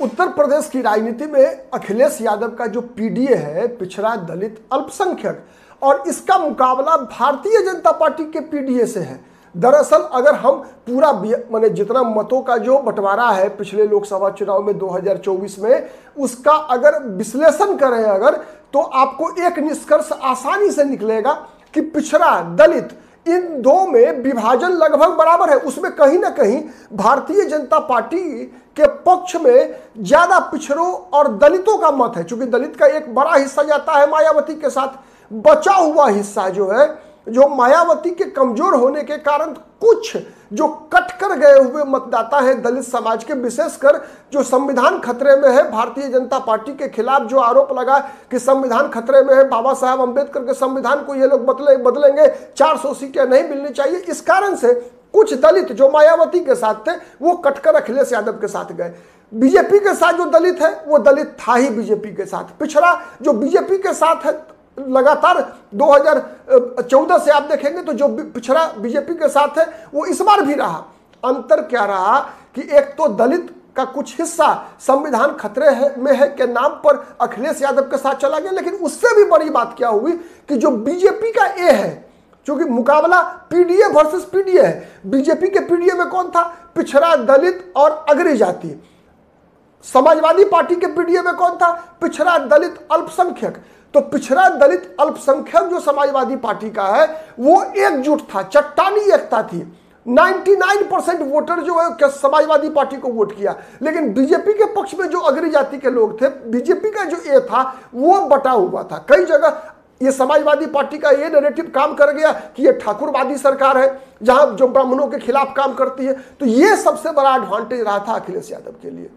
उत्तर प्रदेश की राजनीति में अखिलेश यादव का जो पीडीए है, पिछड़ा दलित अल्पसंख्यक, और इसका मुकाबला भारतीय जनता पार्टी के पीडीए से है। दरअसल अगर हम पूरा माने जितना मतों का जो बंटवारा है पिछले लोकसभा चुनाव में 2024 में, उसका अगर विश्लेषण करें तो आपको एक निष्कर्ष आसानी से निकलेगा कि पिछड़ा दलित इन दो में विभाजन लगभग बराबर है। उसमें कहीं ना कहीं भारतीय जनता पार्टी के पक्ष में ज्यादा पिछड़ों और दलितों का मत है, क्योंकि दलित का एक बड़ा हिस्सा जाता है मायावती के साथ। बचा हुआ हिस्सा जो है, जो मायावती के कमजोर होने के कारण कुछ जो कट कर गए हुए मतदाता हैं दलित समाज के, विशेषकर जो संविधान खतरे में है, भारतीय जनता पार्टी के खिलाफ जो आरोप लगा कि संविधान खतरे में है, बाबा साहब अंबेडकर के संविधान को ये लोग बदलेंगे, 400 सीटें नहीं मिलनी चाहिए, इस कारण से कुछ दलित जो मायावती के साथ थे वो कटकर अखिलेश यादव के साथ गए। बीजेपी के साथ जो दलित है वो दलित था ही बीजेपी के साथ। पिछड़ा जो बीजेपी के साथ है, लगातार 2014 से आप देखेंगे तो जो पिछड़ा बीजेपी के साथ है वो इस बार भी रहा। अंतर क्या रहा कि एक तो दलित का कुछ हिस्सा संविधान खतरे में है के नाम पर अखिलेश यादव के साथ चला गया, लेकिन उससे भी बड़ी बात क्या हुई कि जो बीजेपी का ए है, क्योंकि मुकाबला पीडीए वर्सेस पीडीए है। बीजेपी के पीडीए में कौन था? पिछड़ा दलित और अग्रणी जाति। समाजवादी पार्टी के पीडीए में कौन था? पिछड़ा दलित अल्पसंख्यक। तो पिछड़ा दलित अल्पसंख्यक जो समाजवादी पार्टी का है वो एकजुट था, चट्टानी एकता थी। 99% वोटर जो है समाजवादी पार्टी को वोट किया, लेकिन बीजेपी के पक्ष में जो अग्रणी जाति के लोग थे, बीजेपी का जो ए था वो बटा हुआ था। कई जगह ये समाजवादी पार्टी का ये नैरेटिव काम कर गया कि ये ठाकुरवादी सरकार है जहां जो ब्राह्मणों के खिलाफ काम करती है। तो ये सबसे बड़ा एडवांटेज रहा था अखिलेश यादव के लिए।